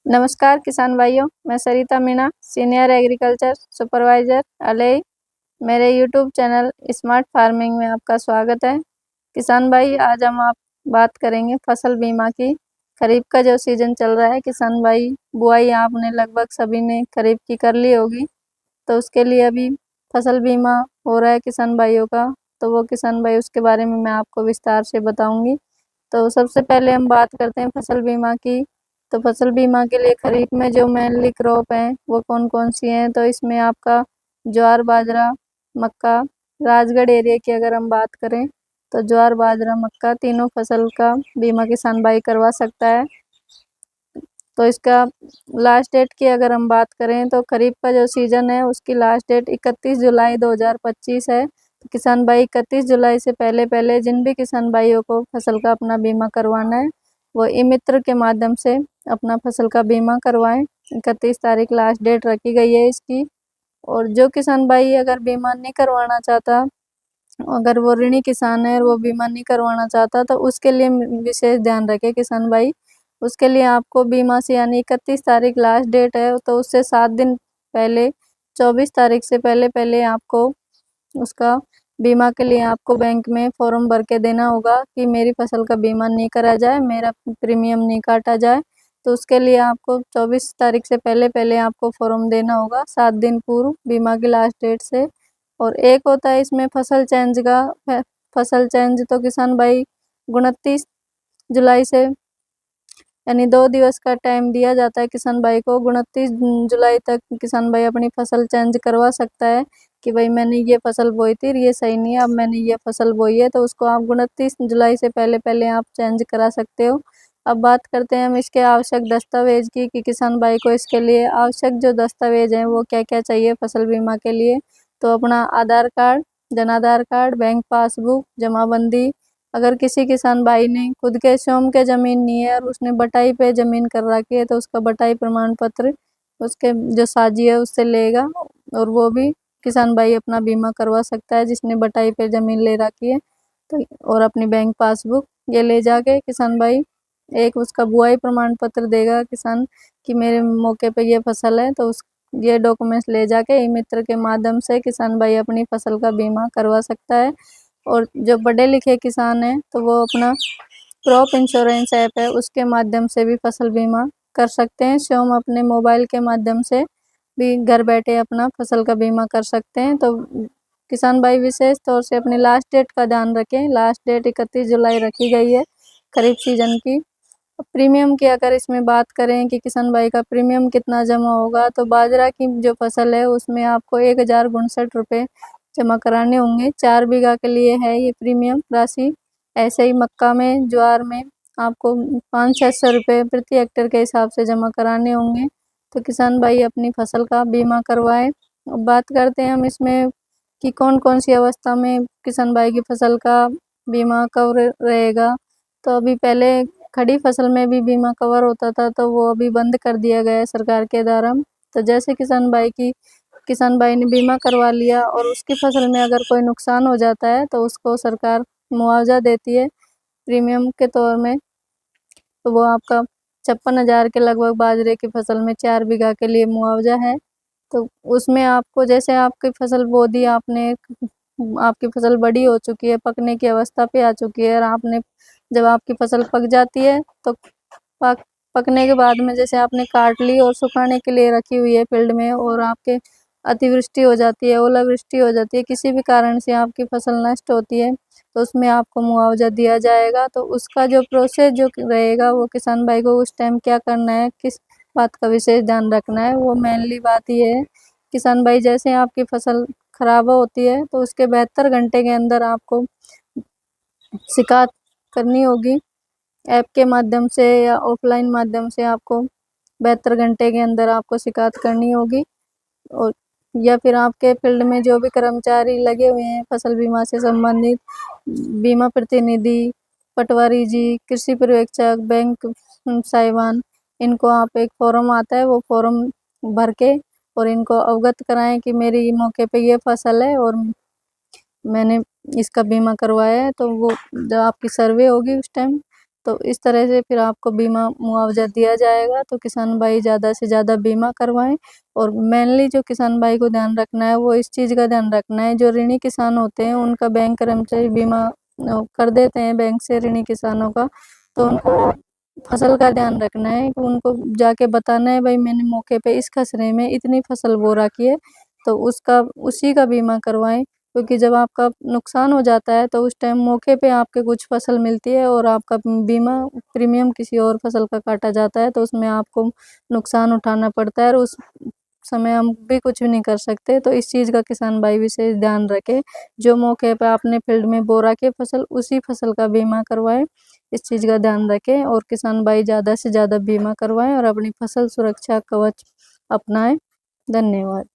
नमस्कार किसान भाइयों, मैं सरिता मीणा, सीनियर एग्रीकल्चर सुपरवाइजर अलई। मेरे यूट्यूब चैनल स्मार्ट फार्मिंग में आपका स्वागत है। किसान भाई, आज हम आप बात करेंगे फसल बीमा की। खरीफ का जो सीजन चल रहा है किसान भाई, बुआई आपने लगभग सभी ने खरीफ की कर ली होगी, तो उसके लिए अभी फसल बीमा हो रहा है किसान भाइयों का। तो वो किसान भाई, उसके बारे में मैं आपको विस्तार से बताऊंगी। तो सबसे पहले हम बात करते हैं फसल बीमा की। तो फसल बीमा के लिए खरीफ में जो मेनली क्रॉप हैं वो कौन कौन सी हैं, तो इसमें आपका ज्वार, बाजरा, मक्का। राजगढ़ एरिया की अगर हम बात करें तो ज्वार, बाजरा, मक्का तीनों फसल का बीमा किसान भाई करवा सकता है। तो इसका लास्ट डेट की अगर हम बात करें तो खरीफ का जो सीजन है उसकी लास्ट डेट 31 जुलाई 2025 है। तो किसान भाई 31 जुलाई से पहले पहले जिन भी किसान भाइयों को फसल का अपना बीमा करवाना है वो ई मित्र के माध्यम से अपना फसल का बीमा करवाएं। 31 तारीख लास्ट डेट रखी गई है इसकी। और जो किसान भाई अगर बीमा नहीं करवाना चाहता, अगर वो ऋणी किसान है और वो बीमा नहीं करवाना चाहता, तो उसके लिए विशेष ध्यान रखे किसान भाई। उसके लिए आपको बीमा से, यानी 31 तारीख लास्ट डेट है, तो उससे 7 दिन पहले 24 तारीख से पहले पहले आपको उसका बीमा के लिए आपको बैंक में फॉर्म भर के देना होगा कि मेरी फसल का बीमा नहीं करा जाए, मेरा प्रीमियम नहीं काटा जाए। तो उसके लिए आपको 24 तारीख से पहले पहले आपको फॉर्म देना होगा, 7 दिन पूर्व बीमा की लास्ट डेट से। और एक होता है इसमें फसल चेंज का। फसल चेंज तो किसान भाई 29 जुलाई से, यानी 2 दिवस का टाइम दिया जाता है किसान भाई को। 29 जुलाई तक किसान भाई अपनी फसल चेंज करवा सकता है कि भाई मैंने ये फसल बोई थी, ये सही नहीं है, अब मैंने ये फसल बोई है, तो उसको आप 29 जुलाई से पहले पहले आप चेंज करा सकते हो। अब बात करते हैं हम इसके आवश्यक दस्तावेज की कि किसान भाई को इसके लिए आवश्यक जो दस्तावेज हैं वो क्या क्या चाहिए फसल बीमा के लिए। तो अपना आधार card, Jan Aadhaar card, bank passbook, जमाबंदी। अगर किसी किसान भाई ने खुद के स्वयं के जमीन नहीं है और उसने बटाई पे जमीन कर रखी है, तो उसका बटाई प्रमाण पत्र उसके जो साजी है उससे लेगा। और वो भी किसान भाई अपना बीमा करवा सकता है जिसने बटाई पे जमीन ले रखी है। तो और अपनी बैंक पासबुक ये ले जाके किसान भाई एक उसका बुआई प्रमाण पत्र देगा किसान कि मेरे मौके पे ये फसल है, तो उस ये डॉक्यूमेंट्स ले जाके ई मित्र के माध्यम से किसान भाई अपनी फसल का बीमा करवा सकता है। और जो पढ़े लिखे किसान हैं तो वो अपना क्रॉप इंश्योरेंस ऐप है उसके माध्यम से भी फसल बीमा कर सकते हैं। स्वयं अपने मोबाइल के माध्यम से भी घर बैठे अपना फसल का बीमा कर सकते हैं। तो किसान भाई विशेष तौर से अपनी लास्ट डेट का ध्यान रखें। लास्ट डेट 31 जुलाई रखी गई है खरीफ सीजन की। प्रीमियम की अगर इसमें बात करें कि किसान भाई का प्रीमियम कितना जमा होगा, तो बाजरा की जो फसल है उसमें आपको 1069 रुपये जमा कराने होंगे। 4 बीघा के लिए है ये प्रीमियम राशि। ऐसे ही मक्का में, ज्वार में आपको 500-600 रुपये प्रति हेक्टेयर के हिसाब से जमा कराने होंगे। तो किसान भाई अपनी फसल का बीमा करवाएं। अब बात करते हैं हम इसमें कि कौन कौन सी अवस्था में किसान भाई की फसल का बीमा कवर रहेगा। तो अभी पहले खड़ी फसल में भी बीमा कवर होता था, तो वो अभी बंद कर दिया गया है सरकार के द्वारा। तो जैसे किसान भाई ने बीमा करवा लिया और उसकी फसल में अगर कोई नुकसान हो जाता है तो उसको सरकार मुआवजा देती है प्रीमियम के तौर में। तो वो आपका 56,000 के लगभग बाजरे की फसल में 4 बीघा के लिए मुआवजा है। तो उसमें आपको, जैसे आपकी फसल बो दी आपने, आपकी फसल बड़ी हो चुकी है, पकने की अवस्था पे आ चुकी है, और आपने जब आपकी फसल पक जाती है तो पकने के बाद में जैसे आपने काट ली और सुखाने के लिए रखी हुई है फील्ड में, और आपके अतिवृष्टि हो जाती है, ओलावृष्टि हो जाती है, किसी भी कारण से आपकी फसल नष्ट होती है, तो उसमें आपको मुआवजा दिया जाएगा। तो उसका जो प्रोसेस जो रहेगा वो किसान भाई को उस टाइम क्या करना है, किस बात का विशेष ध्यान रखना है, वो मेनली बात ये है किसान भाई, जैसे आपकी फसल खराब होती है तो उसके 72 घंटे के अंदर आपको शिकायत करनी होगी ऐप के माध्यम से या ऑफलाइन माध्यम से। आपको 72 घंटे के अंदर आपको शिकायत करनी होगी। और या फिर आपके फील्ड में जो भी कर्मचारी लगे हुए हैं फसल बीमा से संबंधित, बीमा प्रतिनिधि, पटवारी जी, कृषि पर्यवेक्षक, बैंक साहिबान, इनको आप एक फॉर्म आता है वो फॉर्म भर के और इनको अवगत कराएं कि मेरी मौके पे ये फसल है और मैंने इसका बीमा करवाया है। तो वो जब आपकी सर्वे होगी उस टाइम तो इस तरह से फिर आपको बीमा मुआवजा दिया जाएगा। तो किसान भाई ज़्यादा से ज़्यादा बीमा करवाएं। और मेनली जो किसान भाई को ध्यान रखना है वो इस चीज़ का ध्यान रखना है, जो ऋणी किसान होते हैं उनका बैंक कर्मचारी बीमा कर देते हैं बैंक से ऋणी किसानों का। तो उनको फसल का ध्यान रखना है कि उनको जाके बताना है भाई मैंने मौके पे इस खसरे में इतनी फसल बो रखी है, तो उसका उसी का बीमा करवाएं। क्योंकि जब आपका नुकसान हो जाता है तो उस टाइम मौके पे आपके कुछ फसल मिलती है और आपका बीमा प्रीमियम किसी और फसल का काटा जाता है, तो उसमें आपको नुकसान उठाना पड़ता है और उस समय हम भी कुछ भी नहीं कर सकते। तो इस चीज़ का किसान भाई विशेष ध्यान रखें, जो मौके पे आपने फील्ड में बो रखी है फसल उसी फसल का बीमा करवाएं। इस चीज़ का ध्यान रखें और किसान भाई ज़्यादा से ज़्यादा बीमा करवाएं और अपनी फसल सुरक्षा कवच अपनाएं। धन्यवाद।